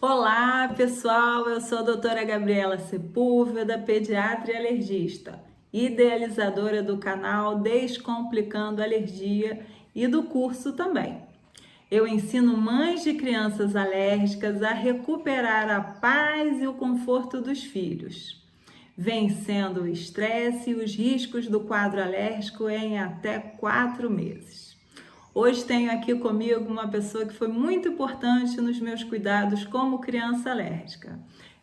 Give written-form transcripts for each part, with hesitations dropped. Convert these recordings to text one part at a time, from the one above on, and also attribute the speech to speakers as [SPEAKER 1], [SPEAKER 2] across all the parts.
[SPEAKER 1] Olá, pessoal! Eu sou a doutora Gabriela Sepúlveda, pediatra e alergista, idealizadora do canal Descomplicando Alergia e do curso também. Eu ensino mães de crianças alérgicas a recuperar a paz e o conforto dos filhos, vencendo o estresse e os riscos do quadro alérgico em até 4 meses. Hoje tenho aqui comigo uma pessoa que foi muito importante nos meus cuidados como criança alérgica.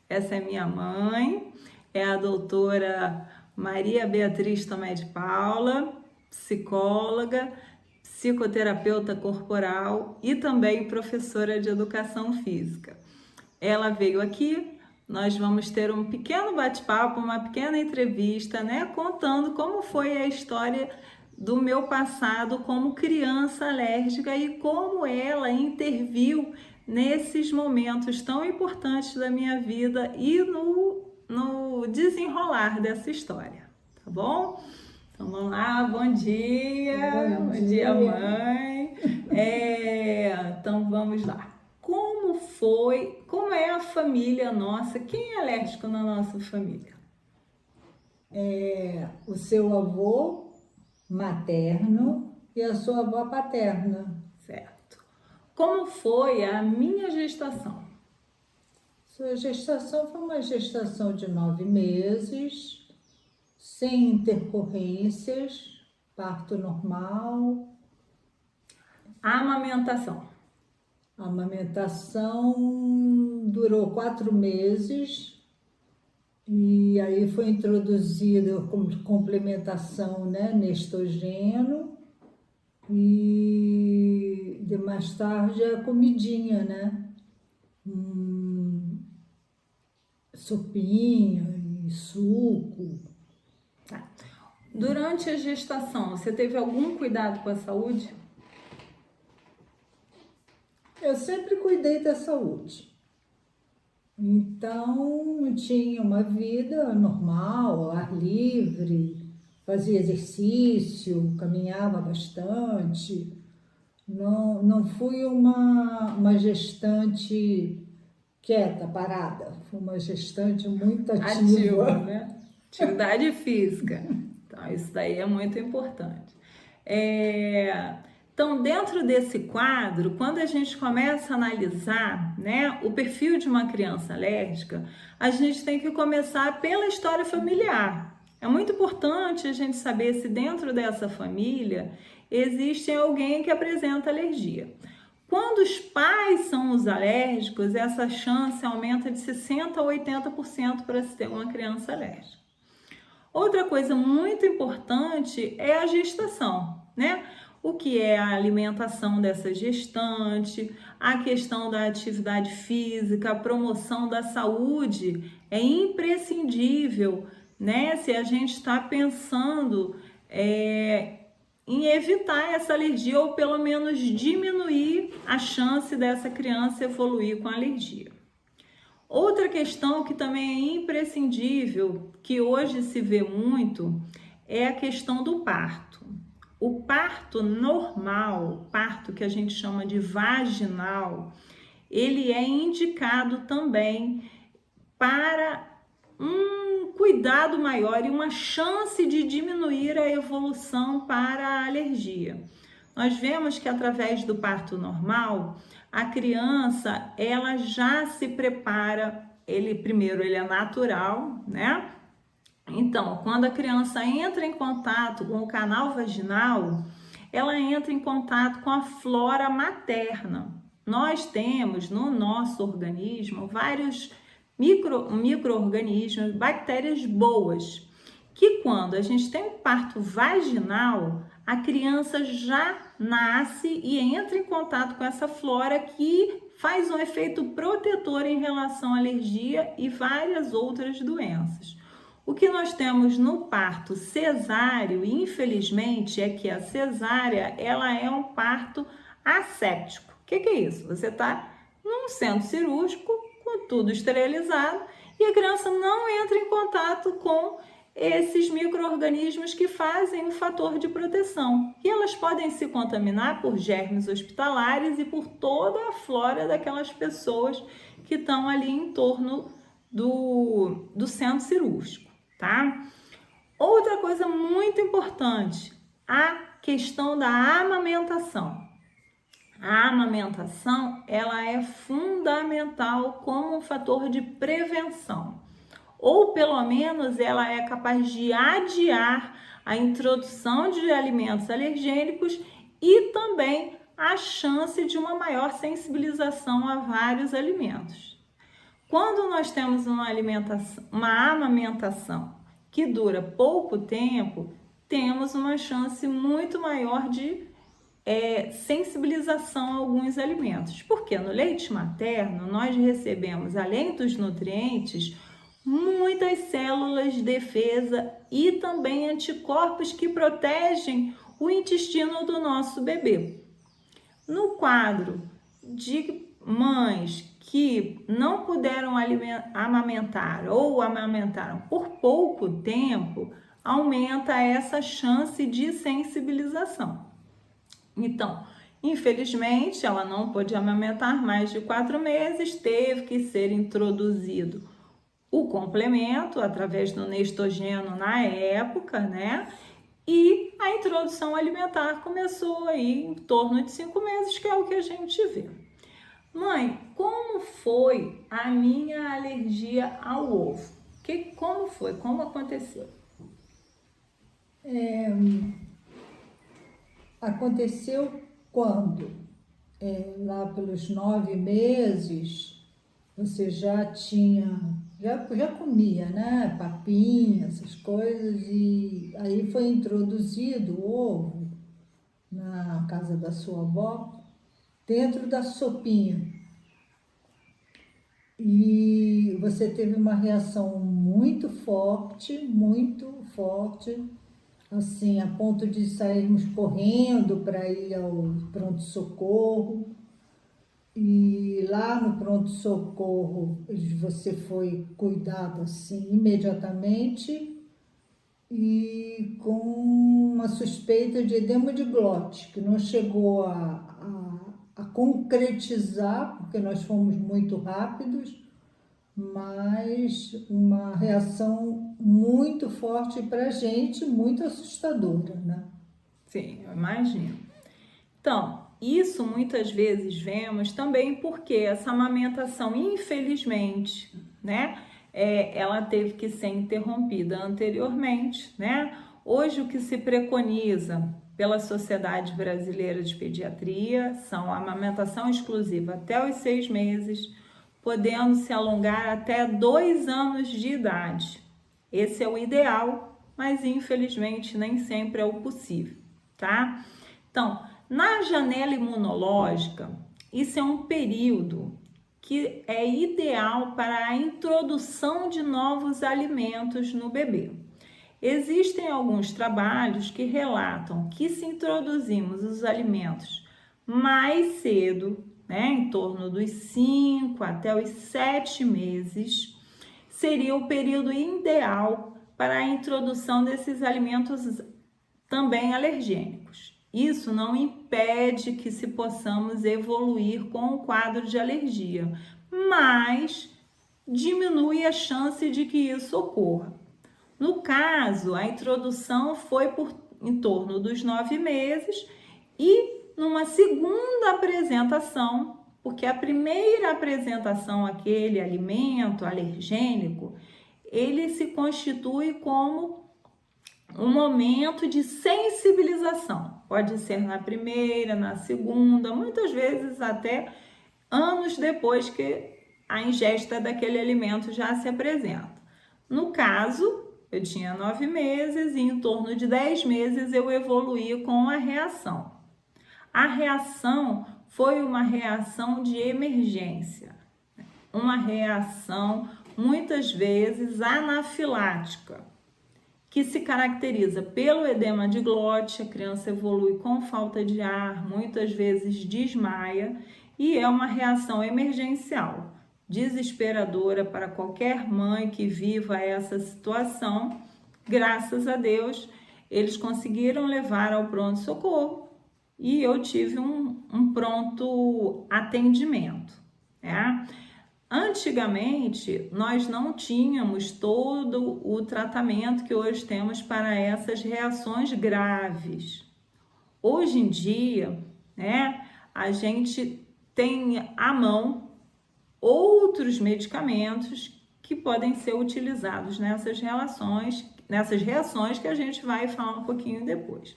[SPEAKER 1] Essa é minha mãe, é a doutora Maria Beatriz Tomé de Paula, psicóloga, psicoterapeuta corporal e também professora de educação física. Ela veio aqui, nós vamos ter um pequeno bate-papo, uma pequena entrevista, né, contando como foi a história do meu passado como criança alérgica e como ela interviu nesses momentos tão importantes da minha vida e no desenrolar dessa história, tá bom? Então vamos lá, bom dia, bom dia mãe. Então vamos lá. Como é a família nossa? Quem é alérgico na nossa família?
[SPEAKER 2] O seu avô materno e a sua avó paterna.
[SPEAKER 1] Certo. Como foi a minha gestação?
[SPEAKER 2] Sua gestação foi uma gestação de 9 meses, sem intercorrências, parto normal.
[SPEAKER 1] A amamentação.
[SPEAKER 2] A amamentação durou 4 meses e aí foi introduzida como complementação, né, Nestogeno. E de mais tarde a comidinha, né? Sopinha e suco.
[SPEAKER 1] Tá. Durante a gestação, você teve algum cuidado com a saúde?
[SPEAKER 2] Eu sempre cuidei da saúde. Então, tinha uma vida normal, ao ar livre, fazia exercício, caminhava bastante. Não fui uma gestante quieta, parada. Fui uma gestante muito ativa.
[SPEAKER 1] Né? Atividade física. Então, isso daí é muito importante. Então, dentro desse quadro, quando a gente começa a analisar, né, o perfil de uma criança alérgica, a gente tem que começar pela história familiar. É muito importante a gente saber se dentro dessa família existe alguém que apresenta alergia. Quando os pais são os alérgicos, essa chance aumenta de 60% a 80% para se ter uma criança alérgica. Outra coisa muito importante é a gestação, né? O que é a alimentação dessa gestante, a questão da atividade física, a promoção da saúde é imprescindível, né? Se a gente está pensando em evitar essa alergia ou pelo menos diminuir a chance dessa criança evoluir com alergia. Outra questão que também é imprescindível, que hoje se vê muito, é a questão do parto. O parto normal, o parto que a gente chama de vaginal, ele é indicado também para um cuidado maior e uma chance de diminuir a evolução para a alergia. Nós vemos que através do parto normal, a criança, ela já se prepara, primeiro ele é natural, né? Então, quando a criança entra em contato com o canal vaginal, ela entra em contato com a flora materna. Nós temos no nosso organismo vários micro-organismos, bactérias boas, que quando a gente tem um parto vaginal, a criança já nasce e entra em contato com essa flora que faz um efeito protetor em relação à alergia e várias outras doenças. O que nós temos no parto cesáreo, infelizmente, é que a cesárea ela é um parto asséptico. O que é isso? Você está num centro cirúrgico com tudo esterilizado e a criança não entra em contato com esses micro-organismos que fazem um fator de proteção. E elas podem se contaminar por germes hospitalares e por toda a flora daquelas pessoas que estão ali em torno do centro cirúrgico, tá? Outra coisa muito importante, a questão da amamentação. A amamentação, ela é fundamental como um fator de prevenção, ou pelo menos ela é capaz de adiar a introdução de alimentos alergênicos e também a chance de uma maior sensibilização a vários alimentos. Quando nós temos uma amamentação que dura pouco tempo, temos uma chance muito maior de sensibilização a alguns alimentos. Porque no leite materno nós recebemos, além dos nutrientes, muitas células de defesa e também anticorpos que protegem o intestino do nosso bebê. No quadro de mães que não puderam amamentar ou amamentaram por pouco tempo, aumenta essa chance de sensibilização. Então, infelizmente, ela não pôde amamentar mais de 4 meses, teve que ser introduzido o complemento através do Nestogeno na época, né? E a introdução alimentar começou aí em torno de 5 meses, que é o que a gente vê. Mãe, como foi a minha alergia ao ovo? Como foi? Como aconteceu?
[SPEAKER 2] Aconteceu quando, lá pelos 9 meses, você já comia, né? Papinha, essas coisas, e aí foi introduzido o ovo na casa da sua avó, dentro da sopinha. E você teve uma reação muito forte, assim, a ponto de sairmos correndo para ir ao pronto-socorro. E lá no pronto-socorro você foi cuidado assim imediatamente e com uma suspeita de edema de glote, que não chegou a concretizar, porque nós fomos muito rápidos, mas uma reação muito forte para a gente, muito assustadora, né?
[SPEAKER 1] Sim, eu imagino. Então, isso muitas vezes vemos também porque essa amamentação, infelizmente, né, ela teve que ser interrompida anteriormente, né? Hoje o que se preconiza pela Sociedade Brasileira de Pediatria são a amamentação exclusiva até os 6 meses, podendo se alongar até 2 anos de idade. Esse é o ideal, mas infelizmente nem sempre é o possível, tá? Então, na janela imunológica, isso é um período que é ideal para a introdução de novos alimentos no bebê. Existem alguns trabalhos que relatam que se introduzimos os alimentos mais cedo, né, em torno dos 5 até os 7 meses, seria o período ideal para a introdução desses alimentos também alergênicos. Isso não impede que se possamos evoluir com o quadro de alergia, mas diminui a chance de que isso ocorra. No caso, a introdução foi em torno dos 9 meses e numa segunda apresentação, porque a primeira apresentação, aquele alimento alergênico, ele se constitui como um momento de sensibilização. Pode ser na primeira, na segunda, muitas vezes até anos depois que a ingesta daquele alimento já se apresenta. No caso, eu tinha 9 meses e em torno de 10 meses eu evoluí com a reação. A reação foi uma reação de emergência, uma reação muitas vezes anafilática, que se caracteriza pelo edema de glote, a criança evolui com falta de ar, muitas vezes desmaia e é uma reação emergencial, desesperadora para qualquer mãe que viva essa situação graças a Deus, eles conseguiram levar ao pronto-socorro e eu tive um pronto atendimento, né? Antigamente, nós não tínhamos todo o tratamento que hoje temos para essas reações graves. Hoje em dia, né, a gente tem à mão outros medicamentos que podem ser utilizados nessas reações que a gente vai falar um pouquinho depois.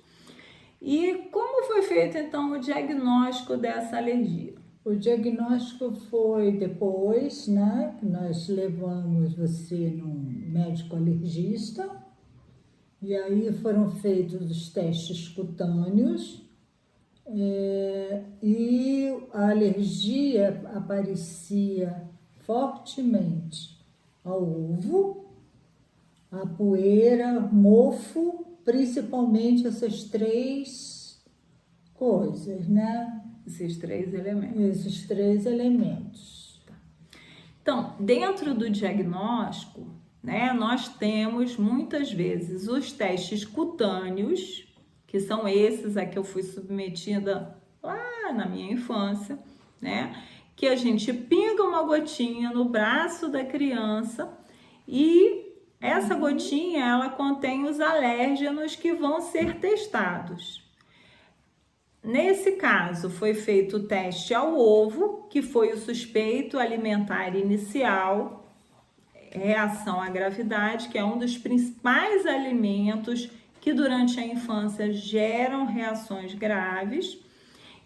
[SPEAKER 1] E como foi feito então o diagnóstico dessa alergia?
[SPEAKER 2] O diagnóstico foi depois, né? Nós levamos você num médico alergista e aí foram feitos os testes cutâneos e a alergia aparecia fortemente ao ovo, à poeira, mofo, principalmente essas três coisas, né?
[SPEAKER 1] Esses três elementos.
[SPEAKER 2] Esses três elementos.
[SPEAKER 1] Então, dentro do diagnóstico, né, nós temos muitas vezes os testes cutâneos, que são esses a que eu fui submetida lá na minha infância, né, que a gente pinga uma gotinha no braço da criança e essa gotinha, ela contém os alérgenos que vão ser testados. Nesse caso, foi feito o teste ao ovo, que foi o suspeito alimentar inicial, reação à gravidade, que é um dos principais alimentos que durante a infância geram reações graves.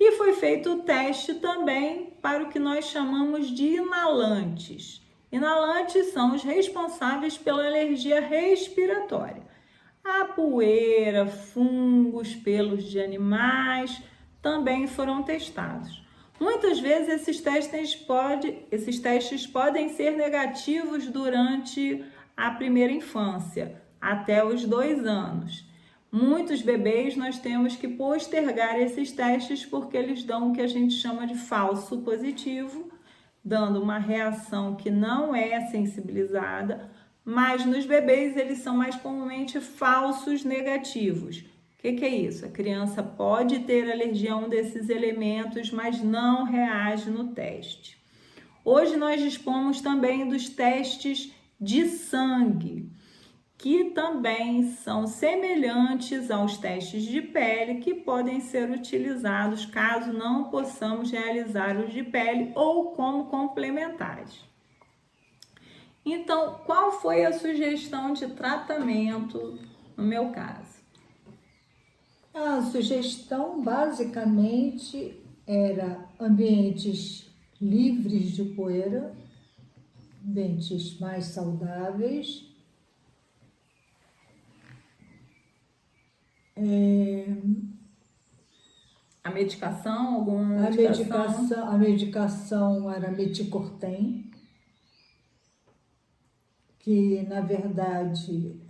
[SPEAKER 1] E foi feito o teste também para o que nós chamamos de inalantes. Inalantes são os responsáveis pela alergia respiratória. A poeira, fungos, pelos de animais também foram testados. Muitas vezes esses testes podem ser negativos durante a primeira infância, até os 2 anos. Muitos bebês nós temos que postergar esses testes porque eles dão o que a gente chama de falso positivo, dando uma reação que não é sensibilizada, mas nos bebês eles são mais comumente falsos negativos. O que é isso? A criança pode ter alergia a um desses elementos, mas não reage no teste. Hoje nós dispomos também dos testes de sangue, que também são semelhantes aos testes de pele, que podem ser utilizados caso não possamos realizar os de pele ou como complementares. Então, qual foi a sugestão de tratamento no meu caso?
[SPEAKER 2] A sugestão basicamente era ambientes livres de poeira, ambientes mais saudáveis.
[SPEAKER 1] A medicação, alguma medicação?
[SPEAKER 2] A medicação era meticortem, que na verdade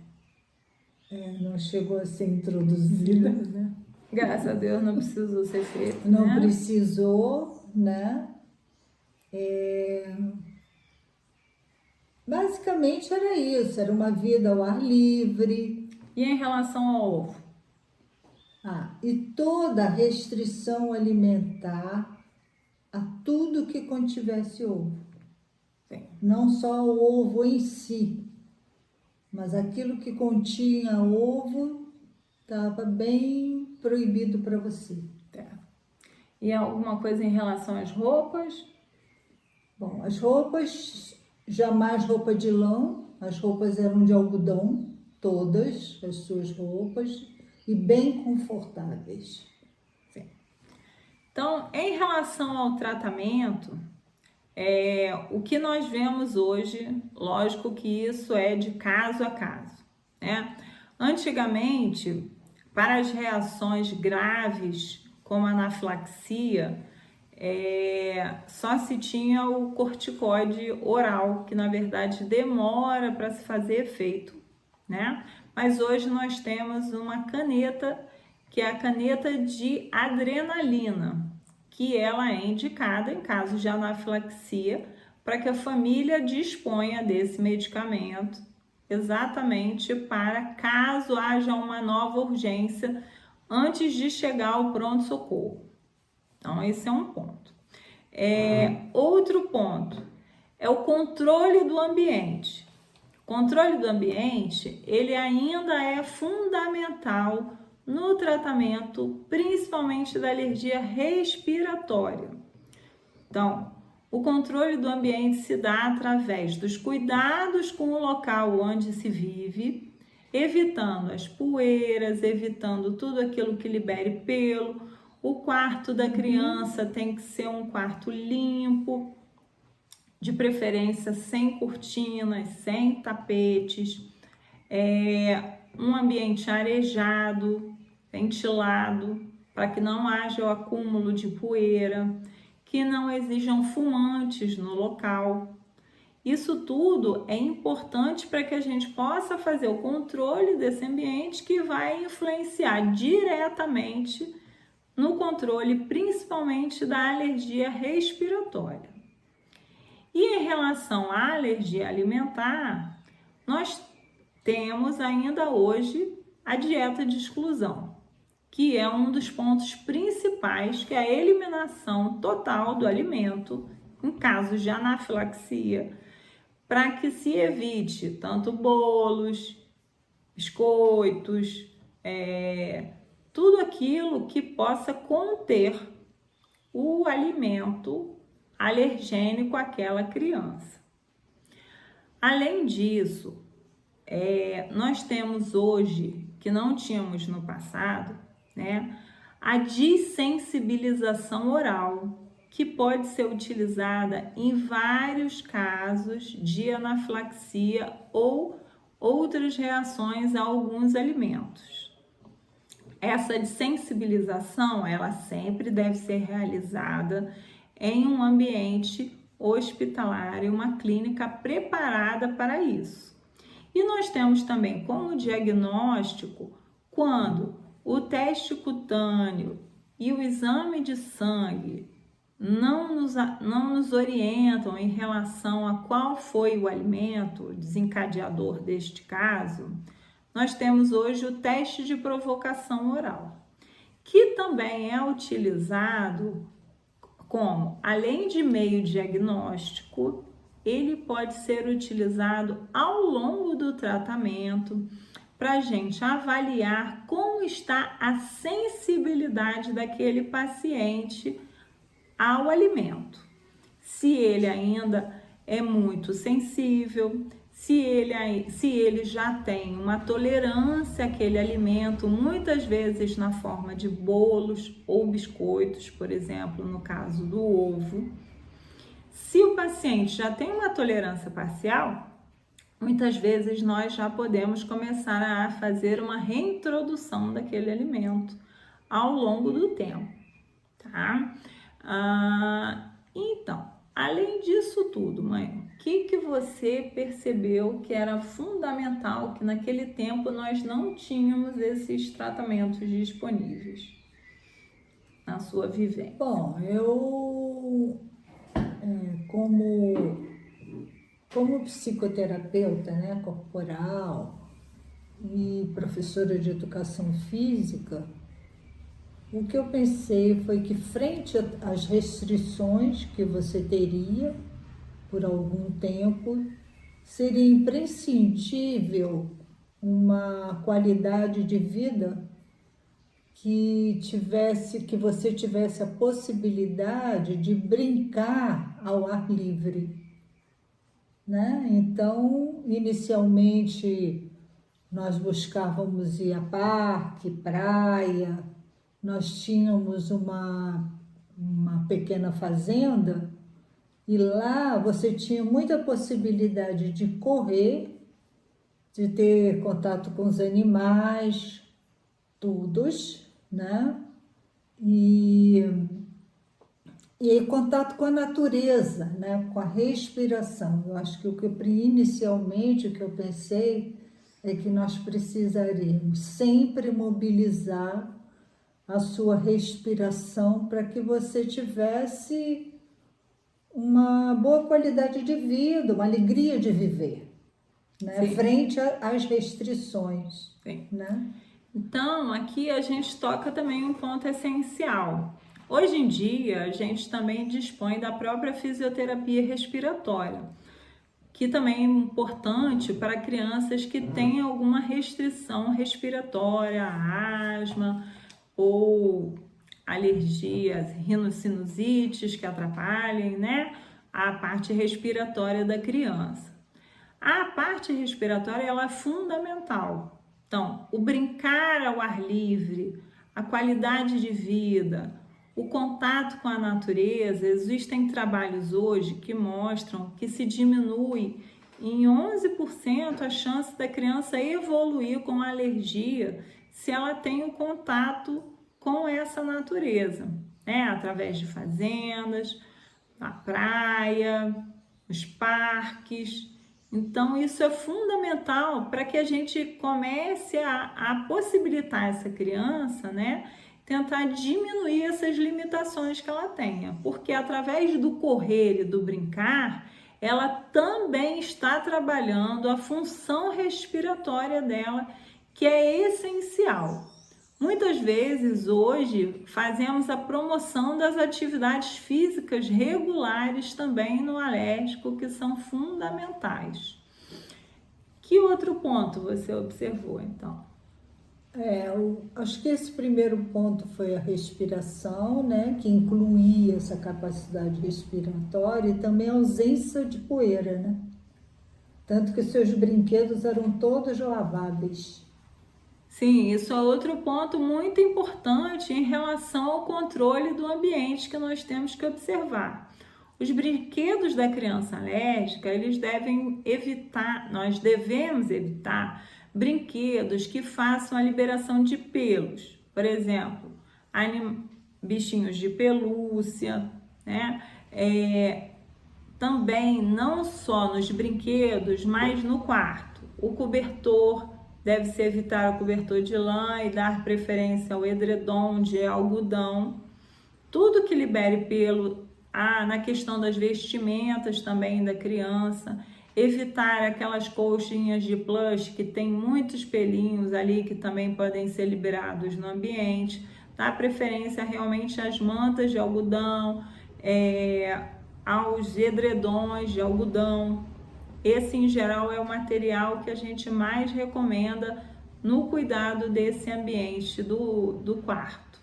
[SPEAKER 2] não chegou a ser introduzida, né?
[SPEAKER 1] Graças a Deus não precisou ser feito,
[SPEAKER 2] Não
[SPEAKER 1] né?
[SPEAKER 2] precisou, né? Basicamente era isso, era uma vida ao ar livre.
[SPEAKER 1] E em relação ao ovo?
[SPEAKER 2] E toda a restrição alimentar a tudo que contivesse ovo.
[SPEAKER 1] Sim.
[SPEAKER 2] Não só o ovo em si, mas aquilo que continha ovo estava bem proibido para você.
[SPEAKER 1] E alguma coisa em relação às roupas?
[SPEAKER 2] Bom, as roupas, jamais roupa de lã, as roupas eram de algodão, todas as suas roupas, e bem confortáveis.
[SPEAKER 1] Sim. Então, em relação ao tratamento, o que nós vemos hoje, lógico que isso é de caso a caso, né? Antigamente, para as reações graves, como a anafilaxia, só se tinha o corticoide oral, que na verdade demora para se fazer efeito, né? Mas hoje nós temos uma caneta, que é a caneta de adrenalina, que ela é indicada em caso de anafilaxia, para que a família disponha desse medicamento, exatamente para caso haja uma nova urgência antes de chegar ao pronto-socorro. Então, esse é um ponto. Outro ponto é o controle do ambiente. O controle do ambiente, ele ainda é fundamental no tratamento, principalmente da alergia respiratória. Então, o controle do ambiente se dá através dos cuidados com o local onde se vive, evitando as poeiras, evitando tudo aquilo que libere pelo. O quarto da criança tem que ser um quarto limpo, de preferência sem cortinas, sem tapetes, um ambiente arejado, ventilado, para que não haja o acúmulo de poeira, que não exijam fumantes no local. Isso tudo é importante para que a gente possa fazer o controle desse ambiente, que vai influenciar diretamente no controle, principalmente da alergia respiratória. E em relação à alergia alimentar, nós temos ainda hoje a dieta de exclusão, que é um dos pontos principais, que é a eliminação total do alimento em casos de anafilaxia, para que se evite tanto bolos, biscoitos, tudo aquilo que possa conter o alimento alergênico àquela criança. Além disso, nós temos hoje, que não tínhamos no passado, a dessensibilização oral, que pode ser utilizada em vários casos de anafilaxia ou outras reações a alguns alimentos. Essa dessensibilização, ela sempre deve ser realizada em um ambiente hospitalar, em uma clínica preparada para isso. E nós temos também como diagnóstico quando o teste cutâneo e o exame de sangue não nos orientam em relação a qual foi o alimento desencadeador deste caso. Nós temos hoje o teste de provocação oral, que também é utilizado como, além de meio diagnóstico, ele pode ser utilizado ao longo do tratamento para a gente avaliar como está a sensibilidade daquele paciente ao alimento. Se ele ainda é muito sensível, se ele já tem uma tolerância àquele alimento, muitas vezes na forma de bolos ou biscoitos, por exemplo, no caso do ovo. Se o paciente já tem uma tolerância parcial, muitas vezes nós já podemos começar a fazer uma reintrodução daquele alimento ao longo do tempo, tá? Então, além disso tudo, mãe, o que você percebeu que era fundamental, que naquele tempo nós não tínhamos esses tratamentos disponíveis na sua vivência?
[SPEAKER 2] Bom, eu, como psicoterapeuta, corporal e professora de educação física, o que eu pensei foi que, frente às restrições que você teria por algum tempo, seria imprescindível uma qualidade de vida que você tivesse a possibilidade de brincar ao ar livre, Então, inicialmente, nós buscávamos ir a parque, praia. Nós tínhamos uma pequena fazenda e lá você tinha muita possibilidade de correr, de ter contato com os animais, todos, E contato com a natureza, com a respiração. Eu acho que inicialmente o que eu pensei é que nós precisaríamos sempre mobilizar a sua respiração para que você tivesse uma boa qualidade de vida, uma alegria de viver, né?
[SPEAKER 1] Sim.
[SPEAKER 2] Frente às restrições,
[SPEAKER 1] Sim.
[SPEAKER 2] né?
[SPEAKER 1] Então, aqui a gente toca também um ponto essencial. Hoje em dia, a gente também dispõe da própria fisioterapia respiratória, que também é importante para crianças que têm alguma restrição respiratória, asma ou alergias, rinossinusites que atrapalhem, né, a parte respiratória da criança. A parte respiratória ela é fundamental. Então, o brincar ao ar livre, a qualidade de vida, o contato com a natureza, existem trabalhos hoje que mostram que se diminui em 11% a chance da criança evoluir com uma alergia se ela tem o contato com essa natureza, né? Através de fazendas, na praia, nos parques. Então, isso é fundamental para que a gente comece a possibilitar essa criança, né? Tentar diminuir essas limitações que ela tenha, porque através do correr e do brincar, ela também está trabalhando a função respiratória dela, que é essencial. Muitas vezes hoje fazemos a promoção das atividades físicas regulares também no alérgico, que são fundamentais. Que outro ponto você observou então?
[SPEAKER 2] Acho que esse primeiro ponto foi a respiração, né? Que incluía essa capacidade respiratória e também a ausência de poeira, né? Tanto que seus brinquedos eram todos laváveis.
[SPEAKER 1] Sim, isso é outro ponto muito importante em relação ao controle do ambiente que nós temos que observar. Os brinquedos da criança alérgica, eles devem evitar, nós devemos evitar brinquedos que façam a liberação de pelos. Por exemplo, bichinhos de pelúcia, né? Também não só nos brinquedos, mas no quarto. O cobertor deve-se evitar o cobertor de lã e dar preferência ao edredom de algodão. Tudo que libere pelo, na questão das vestimentas também da criança, evitar aquelas colchinhas de plush que tem muitos pelinhos ali que também podem ser liberados no ambiente. Dar preferência realmente às mantas de algodão, aos edredons de algodão. Esse, em geral, é o material que a gente mais recomenda no cuidado desse ambiente do quarto.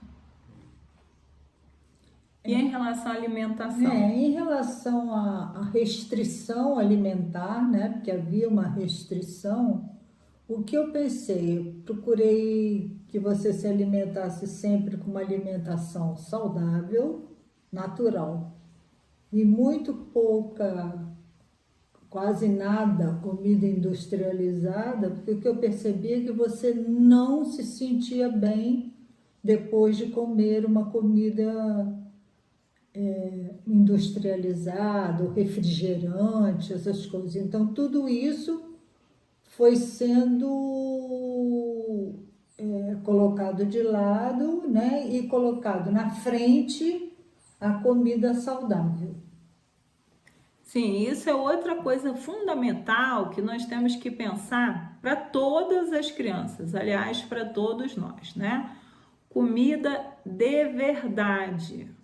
[SPEAKER 1] E em relação à alimentação?
[SPEAKER 2] Em relação à restrição alimentar, né? Porque havia uma restrição, o que eu pensei? Eu procurei que você se alimentasse sempre com uma alimentação saudável, natural, e muito pouca, quase nada comida industrializada, porque o que eu percebi é que você não se sentia bem depois de comer uma comida industrializada, refrigerante, essas coisas. Então, tudo isso foi sendo colocado de lado, né, e colocado na frente a comida saudável.
[SPEAKER 1] Sim, isso é outra coisa fundamental que nós temos que pensar para todas as crianças, aliás, para todos nós, né? Comida de verdade.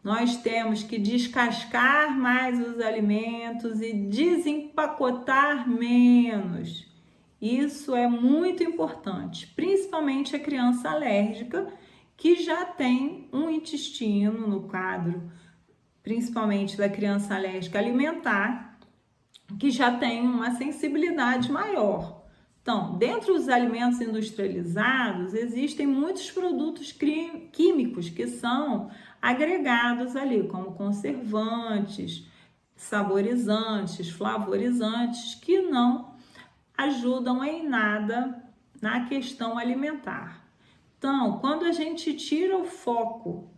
[SPEAKER 1] Nós temos que descascar mais os alimentos e desempacotar menos. Isso é muito importante, principalmente a criança alérgica que já tem um intestino no quadro, principalmente da criança alérgica alimentar, que já tem uma sensibilidade maior. Então, dentro dos alimentos industrializados, existem muitos produtos químicos que são agregados ali, como conservantes, saborizantes, flavorizantes, que não ajudam em nada na questão alimentar. Então, quando a gente tira o foco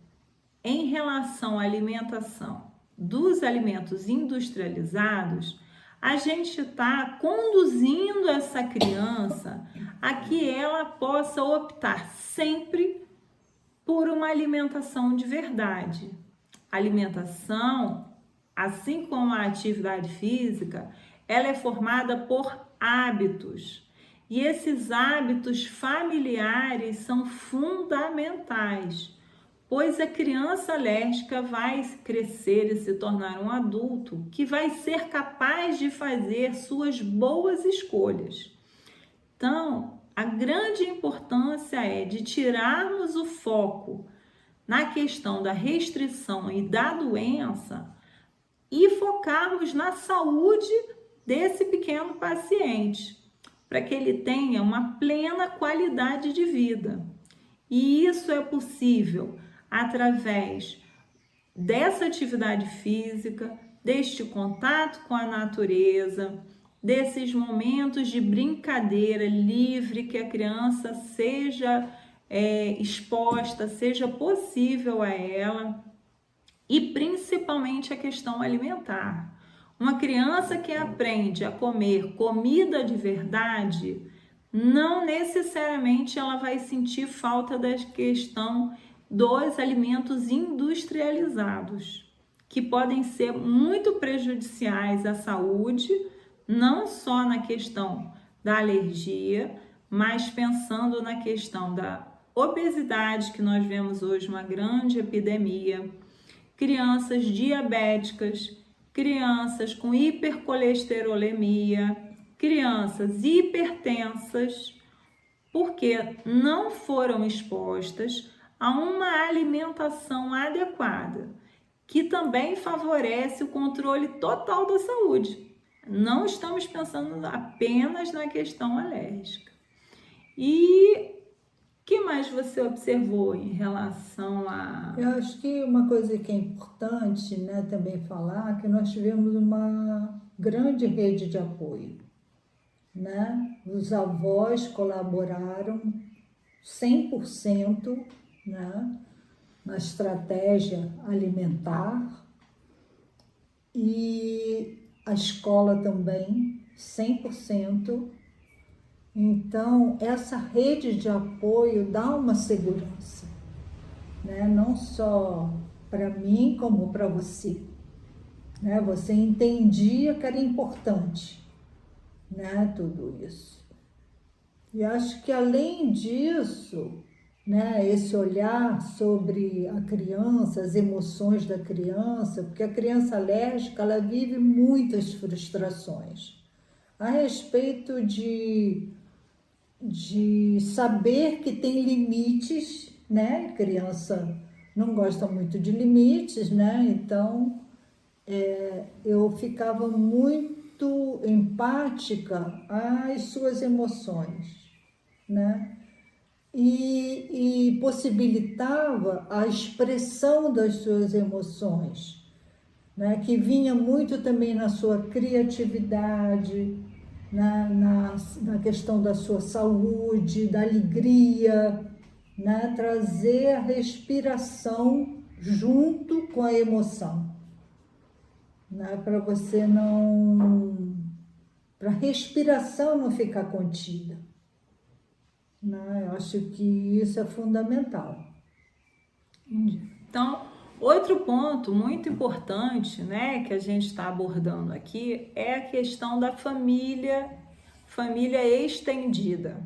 [SPEAKER 1] em relação à alimentação dos alimentos industrializados, a gente está conduzindo essa criança a que ela possa optar sempre por uma alimentação de verdade. A alimentação, assim como a atividade física, ela é formada por hábitos. E esses hábitos familiares são fundamentais, pois a criança alérgica vai crescer e se tornar um adulto que vai ser capaz de fazer suas boas escolhas. Então, a grande importância é de tirarmos o foco na questão da restrição e da doença e focarmos na saúde desse pequeno paciente, para que ele tenha uma plena qualidade de vida. E isso é possível através dessa atividade física, deste contato com a natureza, desses momentos de brincadeira livre, que a criança seja exposta, seja possível a ela, e principalmente a questão alimentar. Uma criança que aprende a comer comida de verdade, não necessariamente ela vai sentir falta da questão dos alimentos industrializados, que podem ser muito prejudiciais à saúde, não só na questão da alergia, mas pensando na questão da obesidade, que nós vemos hoje uma grande epidemia, crianças diabéticas, crianças com hipercolesterolemia, crianças hipertensas, porque não foram expostas a uma alimentação adequada, que também favorece o controle total da saúde. Não estamos pensando apenas na questão alérgica. E o que mais você observou em relação a...
[SPEAKER 2] Eu acho que uma coisa que é importante, né, também falar, que nós tivemos uma grande rede de apoio, né? Os avós colaboraram 100%, né, na estratégia alimentar, e a escola também, 100%. Então, essa rede de apoio dá uma segurança, né? Não só para mim, como para você, né? Você entendia que era importante, né, tudo isso. E acho que além disso, né, esse olhar sobre a criança, as emoções da criança, porque a criança alérgica, ela vive muitas frustrações a respeito de saber que tem limites, né? A criança não gosta muito de limites, né? Então, eu ficava muito empática às suas emoções, né? E possibilitava a expressão das suas emoções, né? Que vinha muito também na sua criatividade, na questão da sua saúde, da alegria, né? Trazer a respiração junto com a emoção, né? Para você não... para a respiração não ficar contida, né? Eu acho que isso é fundamental.
[SPEAKER 1] Então, outro ponto muito importante, né, que a gente está abordando aqui é a questão da família estendida.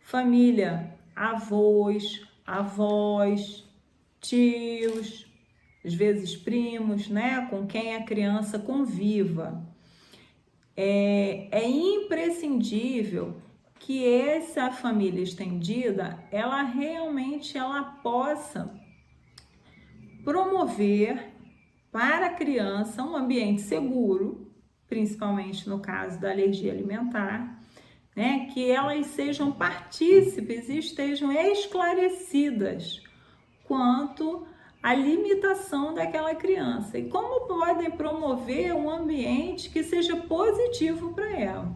[SPEAKER 1] Família, avós, avós, tios, às vezes primos, né, com quem a criança conviva. É imprescindível que essa família estendida, ela realmente possa promover para a criança um ambiente seguro, principalmente no caso da alergia alimentar, né? Que elas sejam partícipes e estejam esclarecidas quanto à limitação daquela criança e como podem promover um ambiente que seja positivo para ela.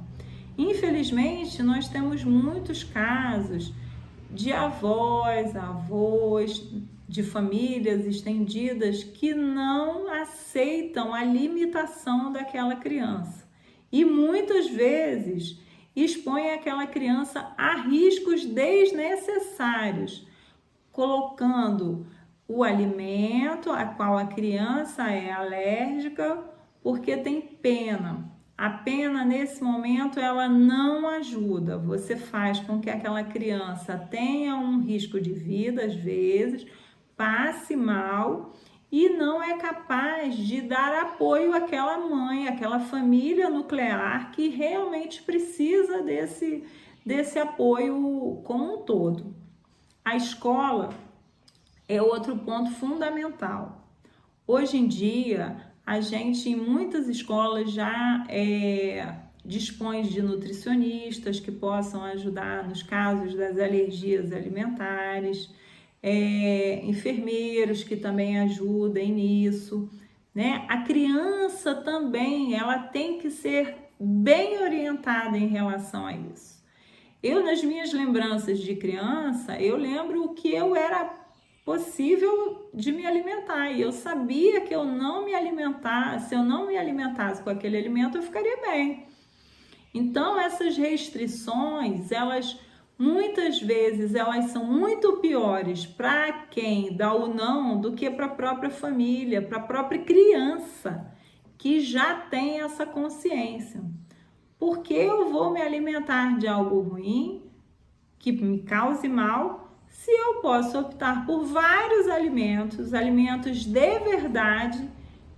[SPEAKER 1] Infelizmente, nós temos muitos casos de avós, avós, de famílias estendidas que não aceitam a limitação daquela criança e muitas vezes expõem aquela criança a riscos desnecessários, colocando o alimento a qual a criança é alérgica porque tem pena A pena, nesse momento, ela não ajuda. Você faz com que aquela criança tenha um risco de vida, às vezes, passe mal e não é capaz de dar apoio àquela mãe, àquela família nuclear que realmente precisa desse apoio como um todo. A escola é outro ponto fundamental. Hoje em dia, a gente em muitas escolas já dispõe de nutricionistas que possam ajudar nos casos das alergias alimentares, enfermeiros que também ajudem nisso, né? A criança também, ela tem que ser bem orientada em relação a isso. Eu, nas minhas lembranças de criança, eu lembro o que eu era possível de me alimentar. E eu sabia que eu não me alimentasse, se eu não me alimentasse com aquele alimento, eu ficaria bem. Então, essas restrições, elas muitas vezes elas são muito piores para quem dá o não do que para a própria família, para a própria criança, que já tem essa consciência. Porque eu vou me alimentar de algo ruim, que me cause mal, se eu posso optar por vários alimentos, alimentos de verdade,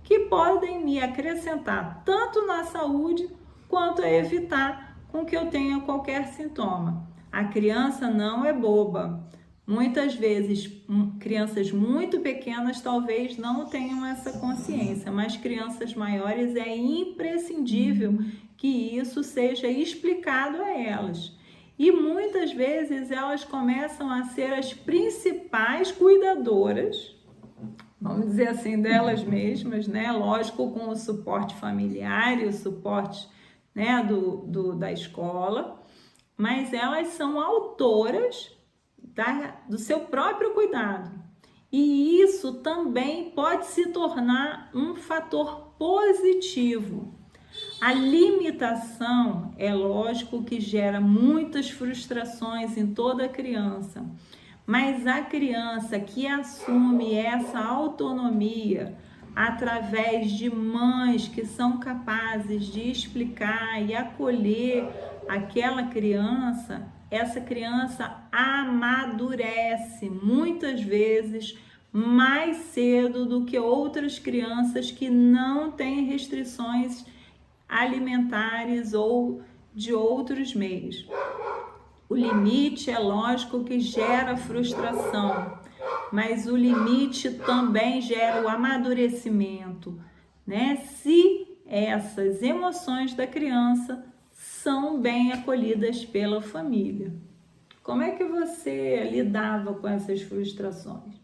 [SPEAKER 1] que podem me acrescentar tanto na saúde, quanto a evitar com que eu tenha qualquer sintoma. A criança não é boba. Muitas vezes, crianças muito pequenas talvez não tenham essa consciência, mas crianças maiores é imprescindível que isso seja explicado a elas. E muitas vezes elas começam a ser as principais cuidadoras, vamos dizer assim, delas mesmas, né? Lógico, com o suporte familiar e o suporte, né, da escola, mas elas são autoras do seu próprio cuidado. E isso também pode se tornar um fator positivo. A limitação é lógico que gera muitas frustrações em toda criança, mas a criança que assume essa autonomia através de mães que são capazes de explicar e acolher aquela criança, essa criança amadurece muitas vezes mais cedo do que outras crianças que não têm restrições alimentares ou de outros meios. O limite é lógico que gera frustração, mas o limite também gera o amadurecimento, né? Se essas emoções da criança são bem acolhidas pela família. Como é que você lidava com essas frustrações?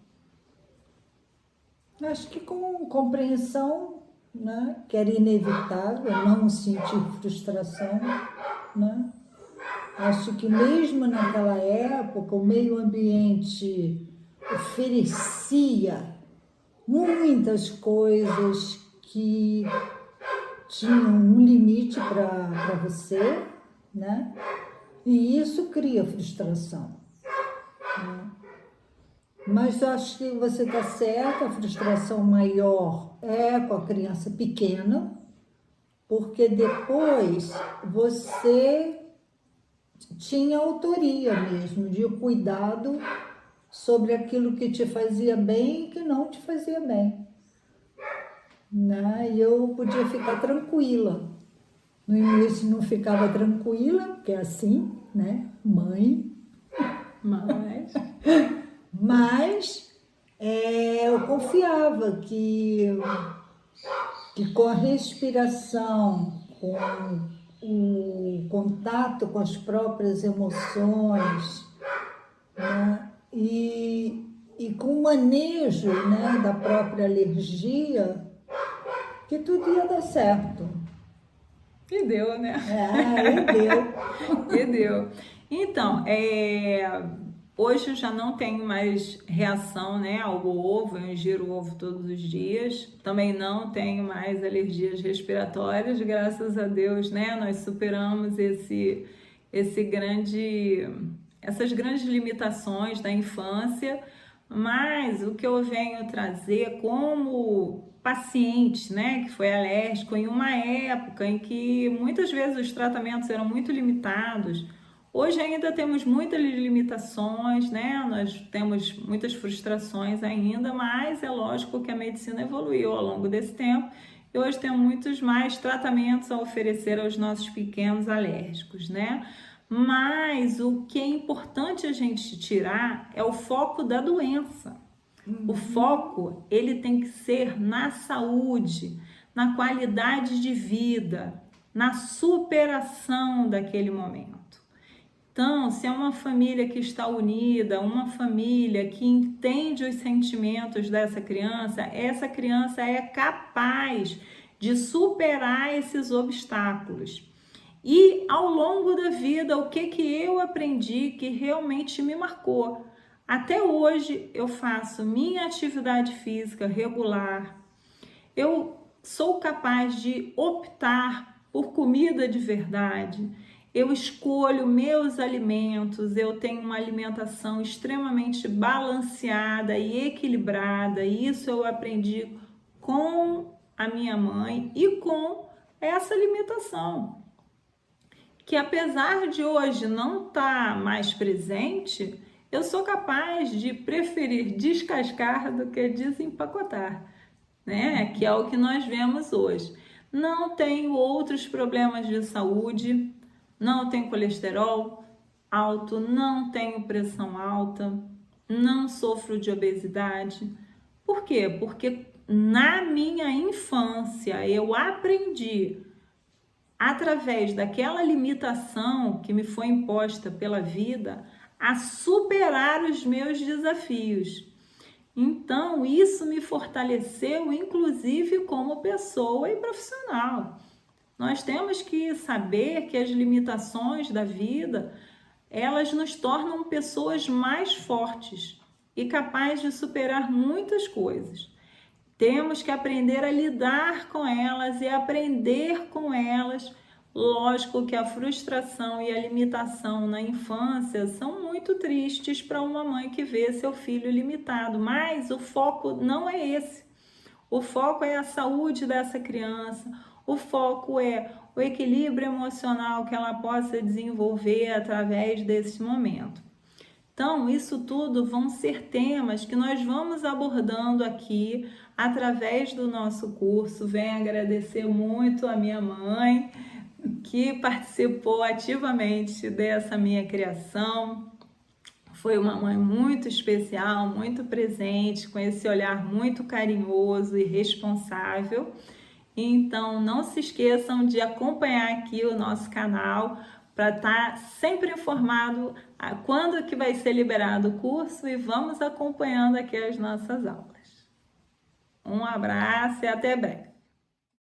[SPEAKER 2] Acho que com compreensão, né, que era inevitável não sentir frustração, né? Acho que mesmo naquela época o meio ambiente oferecia muitas coisas que tinham um limite para você, né? E isso cria frustração, né? Mas eu acho que você está certa, a frustração maior é com a criança pequena, porque depois você tinha autoria mesmo de cuidado sobre aquilo que te fazia bem e que não te fazia bem, né? E eu podia ficar tranquila. No início não ficava tranquila, porque é assim, né? Mãe. Mas eu confiava que com a respiração, com o contato com as próprias emoções, né? E com o manejo, né, da própria alergia, que tudo ia dar certo.
[SPEAKER 1] E deu, né?
[SPEAKER 2] E deu.
[SPEAKER 1] E deu. Então, hoje eu já não tenho mais reação, né, ao ovo, eu ingiro ovo todos os dias. Também não tenho mais alergias respiratórias, graças a Deus, né? Nós superamos essas grandes limitações da infância, Mas o que eu venho trazer como paciente, né, que foi alérgico em uma época em que muitas vezes os tratamentos eram muito limitados. Hoje ainda temos muitas limitações, né? Nós temos muitas frustrações ainda, mas é lógico que a medicina evoluiu ao longo desse tempo e hoje temos muitos mais tratamentos a oferecer aos nossos pequenos alérgicos, né? Mas o que é importante a gente tirar é o foco da doença. O foco, ele tem que ser na saúde, na qualidade de vida, na superação daquele momento. Então, se é uma família que está unida, uma família que entende os sentimentos dessa criança, essa criança é capaz de superar esses obstáculos. E ao longo da vida, o que eu aprendi que realmente me marcou? Até hoje eu faço minha atividade física regular, eu sou capaz de optar por comida de verdade, eu escolho meus alimentos, eu tenho uma alimentação extremamente balanceada e equilibrada, e isso eu aprendi com a minha mãe e com essa alimentação, que apesar de hoje não estar mais presente, eu sou capaz de preferir descascar do que desempacotar, né? Que é o que nós vemos hoje. Não tenho outros problemas de saúde, não tenho colesterol alto, não tenho pressão alta, não sofro de obesidade. Por quê? Porque na minha infância eu aprendi, através daquela limitação que me foi imposta pela vida, a superar os meus desafios. Então, isso me fortaleceu, inclusive como pessoa e profissional. Nós temos que saber que as limitações da vida, elas nos tornam pessoas mais fortes e capazes de superar muitas coisas. Temos que aprender a lidar com elas e aprender com elas. Lógico que a frustração e a limitação na infância são muito tristes para uma mãe que vê seu filho limitado, mas o foco não é esse. O foco é a saúde dessa criança, o foco é o equilíbrio emocional que ela possa desenvolver através desse momento. Então, isso tudo vão ser temas que nós vamos abordando aqui através do nosso curso. Venho agradecer muito a minha mãe, que participou ativamente dessa minha criação. Foi uma mãe muito especial, muito presente, com esse olhar muito carinhoso e responsável. Então, não se esqueçam de acompanhar aqui o nosso canal para estar sempre informado a quando que vai ser liberado o curso, e vamos acompanhando aqui as nossas aulas. Um abraço e até breve.